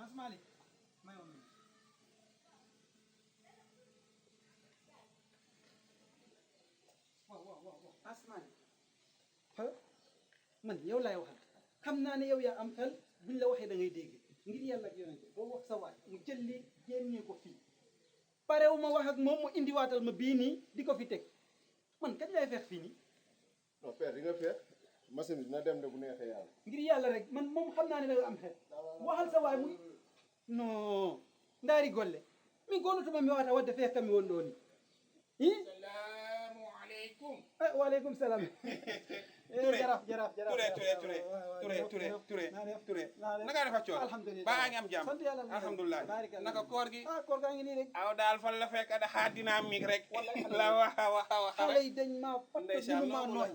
Asmalik may woon waaw Asmalik man yow laay waxal xam naa ne yow yaa am xel buñ la waxee da ngay dégg ngir yàlla ak yonente boo wax sa waay mu jël li génnee ko fii parewu ma wax ak moom mu indiwaatal ma bii nii di ko fi teg man kañ lay feex fii nii non père di nga feex machine bi dina dem de bu neexee yàlla. ngir yàlla rek man moom xam naa ne da am xel waxal sa waay muy non ndaari golle min gonutuma mi wawata wadde feex kam mi woni ɗo ni Assalamu alaikum. Waaleykum salam. Jaraf. Touré. Naka defa coono. Alhamdulillah. Baa ngi am jàmm. Sant yàlla. Alhamdulillah. Naka koor gi. Koor gaa ngi nii rek. Aw daal fan la fekk da xaar dynamique rek. La wax xale yi dañ maa fatt ndeysaan dinu maa nooy.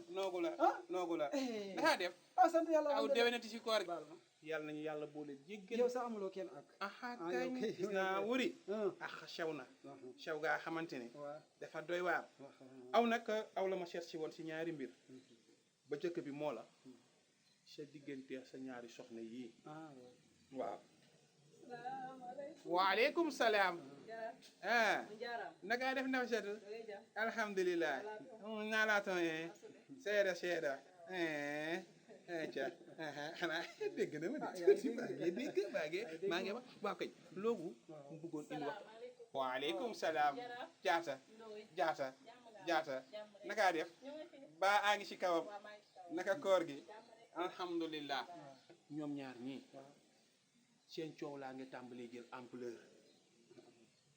noogu la. Naka def. Sant yàlla. Aw déwénati si koor gi. Yàlla nañu yàlla boole jéggal. yow sax amuloo kenn ak. Kañ gis naa wuri. Sew na. Sew gaa xamante ne. dafa doy waar. aw nag aw la ma seet si woon si ñaari mbir. ba jëkk bi moo la. sa diggante sa ñaari soxna yii. waaw. waaleykum salaam. naka def ndaw seetu. alhamdulilah. naa laa tooyee. seeda. xanaa dégg na ma de si maa ngi wax waaw kay loogu mu bëggoon indi wax waaleykum salaam jaata naka def baa a ngi si kawam naka koor gi alhamdulillah ñoom ñaar ñii seen coow laa ngi tàmbalee jël ampleur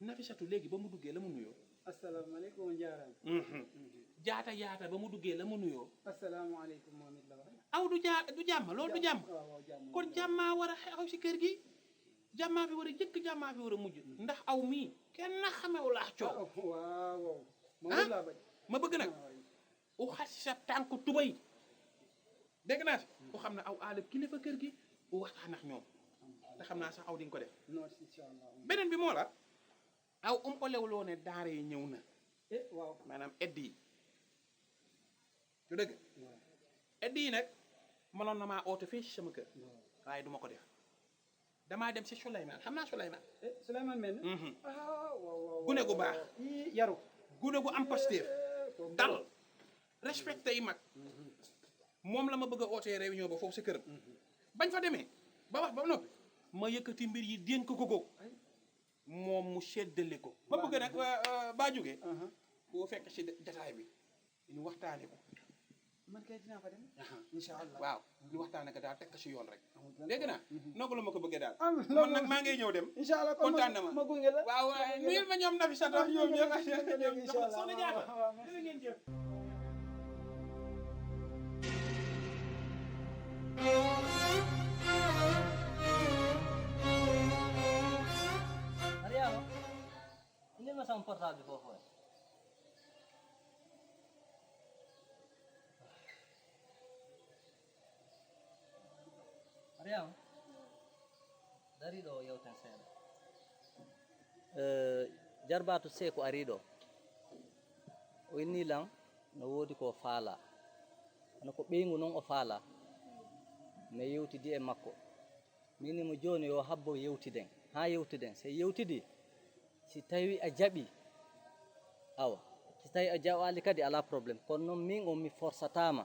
Nafisatu léegi ba mu duggee la mu nuyoo asalaamaaleykum njaaram. jaata ba mu duggee la mu nuyoo asalaamaaleykum moom it la wax. aw du jàmm loolu du jàmm kon jàmmaa war a xew si kër gi jàmmaa fi war a jëkk jàmmaa fi war a mujj ndax aw mii kenn xamewu laa coow waaw moom laa bañ ma bëgg nag u xas si sa tànk tubay dégg naa si ku xam ne aw aala kilifa kër gi u waxtaan ak ñoom te xam naa sax aw di nga ko def non inshallah beneen bi moo la aw lewloo ne daara yi ñëw na waaw maanaam edd yi du dëgg edd yi nag mënoon na maa oote fii si sama kër waaye duma ko def damaa dem si Souleymane xam naa Souleymane Souleymane mel waaw gune gu baax yaru gune gu am pastéef dal respecté yi mag moom la ma bëgg a ootee réunion ba foofu si këram bañ fa demee ba wax ba noppi ma yëkkati mbir yi dénk ko moom mu seddale ko ba bëgg nag baa jógee boo fekk si jataay bi ñu waxtaane ko man kay dinaa fa dem inshallah waaw ñu waxtaane ko daal teg ko si yoon rek dégg naa noogu la ma ko bëggee daal man nag maa ngay ñëw dem inshallah kontaan na ma gunge la waaw nuyul ma ñoom Nafisatu ñoom inshallah soxna Jaata dégg ngeen jëf Mariama, ini ma sama portable bi foofu Mariama, dari ɗo yewten seeɗa jarbatu Seeko ari ɗo o inni lan no woodi ko faala kono ko ɓeygu noon o faala mi yewtidi e makko minimo joni yo habbo yewtiden ha yewtiden so yewtidi si tawi a jaɓi awa si tawi a jaɓali kadi ala probléme kono noon min on mi forsatama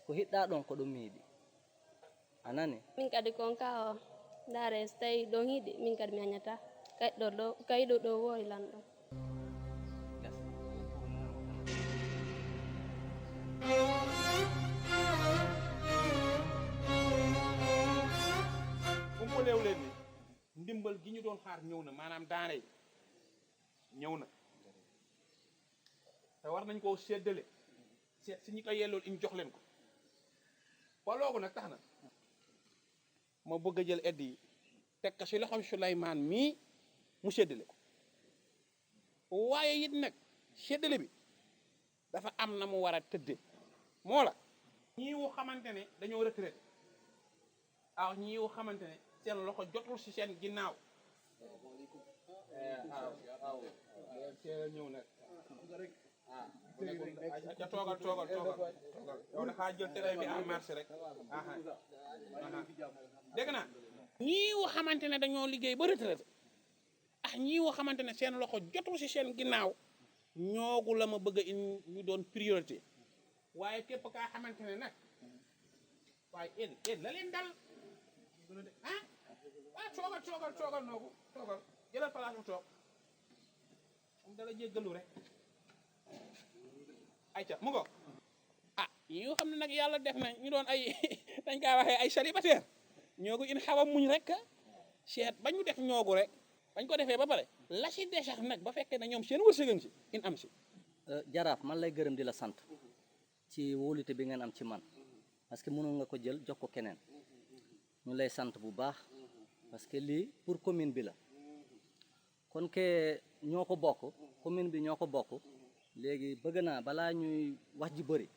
ko hiɗɗa ɗon ko ɗum mi yiɗi anani min kadi kon ka o ndaare so tawi ɗon yiɗi min kadi mi añata kayɗo ɗo woori lan ɗon umpaleew leen ni ndimbal gi ñu doon xaar ñëw na maanaam daara yi ñëw na te war nañ koo séddale seet si ñi ko yellool ñu jox leen ko ba loogu nag tax na ma bëgg a jël edd yi teg ko si loxoom Souleymane mii mu séddale ko waaye it nag séddale bi dafa am na mu war a tëdde moo la ñii wu xamante ne dañoo retraité aw ñii wu xamante ne seen loxo jotul si seen ginnaaw waaw teel a ñëw nag ca toogal yow dafa jël télé bi en marché rek dégg naa ñii woo xamante ne dañoo liggéey ba retraité ñii woo xamante ne seen loxo jotu si seen ginnaaw ñoogu la ma bëgg a ñu doon priorité waaye képp kaa xamante ne nag waaye ed la leen dal toogal noogu toogal jëlal place bu toog am dala jéggalu rek ayca mu ngo ñi nga xam ne nag yàlla def na ñu doon ay dañ kaa waxee ay célibataire ñoogu in xaw a muñ rek seet ba ñu def ñoogu rek bañ ko defee ba pare la si desax nag ba fekkee ne ñoom seen wërsëgam si in am si jaraaf man lay gërëm di la sant ci wóolute bi ngeen am ci man parce que mënoon nga ko jël jox ko keneen ñu lay sant bu baax parce que lii pour commune bi la kon ke ñoo ko bokk commune bi ñoo ko bokk léegi bëgg naa balaa ñuy wax ji bëri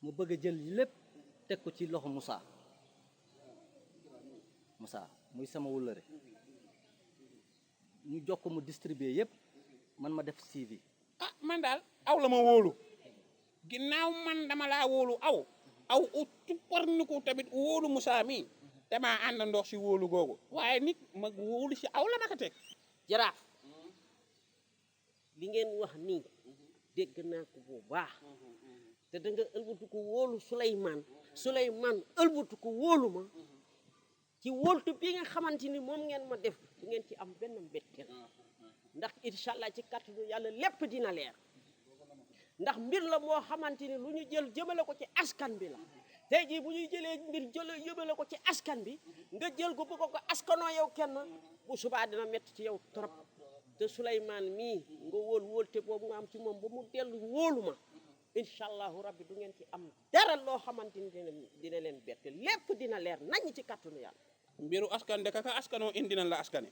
mu bëgg a jël lépp teg ko ci loxo Moussa muy sama wëllëre ñu jox ko mu distribuer yëpp man ma def suivi. man daal aw la ma wóolu ginnaaw man dama laa wóolu aw tuppar ni ko tamit wóolu Moussa mi damaa ànd ndox si wóolu googu waaye nit ma wóolu si aw la ma ko teg jaraaf li ngeen wax nii dégg naa ko bu baax te da nga ëlbatu ko wóolu Souleymane ëlbatu ko wóolu ma ci wóoltu bi nga xamante ni moom ngeen ma def du ngeen ci am benn mbetteel ndax incha allah ci kàttanu yàlla lépp dina leer ndax mbir la moo xamante ni lu ñu jël jëmale ko ci askan bi la tey jii bu ñuy jëlee mbir yëbale ko ci askan bi nga jël ko bëgg ko askanoo yow kenn bu subaa dina métti ci yow trop te Souleymane mii nga wóolte boobu nga am ci moom ba mu dellu wóolu ma incha allahu rabbi du ngeen ci am dara loo xamante ni dina leen bette lépp dina leer nañ ci kàttanu yàlla mbiru askan de kaka askanoo indi nañ la askane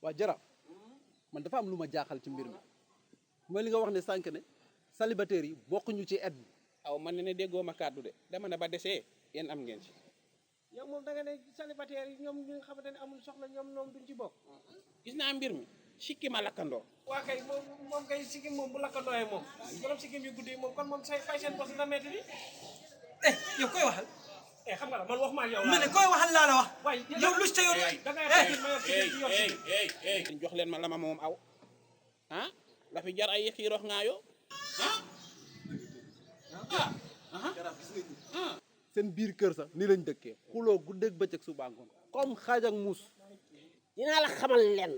waa jaraaf man dafa am lu ma jaaxal ci mbir mi mooy li nga wax ne sànq ne célibataires yi bokkuñu ci aide bi aw man ne déggoo ma kàddu de dama ne ba desee yéen am ngeen ci yow moom da nga ne célibataire yi ñoom ñi nga xamante ne amul soxla ñoom duñ ci bokk gis naa mbir mi sikki ma lakkandoo waa kay moom kay sikkim moom bu lakkandooyee moom borom sikkim yu guddi yi moom kon moom say fay seen bos dina metti di yow koy waxal xam nga la man waxuma ak yow ma ne koy waxal laa la wax waay yow lu ci te yoon da ngay xaajil ma yor sikkim ci yor sikkim jox leen ma la ma moom aw dafi jar ay xiirox ngaayoo seen biir kër sax ni lañ dëkkee xuloo guddeeg bëccëg suba ngoon comme xaaj ak muus dinaa la xamal lenn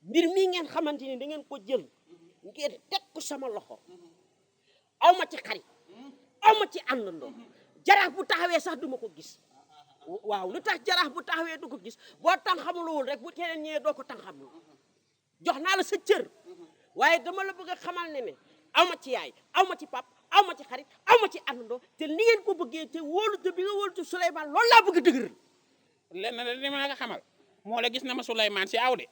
mbir mii ngeen xamante ni da ngeen ko jël ngeen teg ko sama loxo aw ma ci xarit aw ma ci àndandoo jaraaf bu taxawee sax duma ko gis waaw lu tax jaraaf bu taxawee du ko gis boo tan xamulowul rek bu keneen ñëwee doo ko tan xamul jox naa la sa cër waaye dama la bëgg a xamal ne aw ma ci yaay aw ma ci pap aw ma ci xarit aw ma ci àndandoo te ni ngeen ko bëggee te wóolute bi nga wóolute Souleymane loolu laa bëgg a dëgëral lenn la li ma nga xamal moo la gis na ma Souleymane si aw de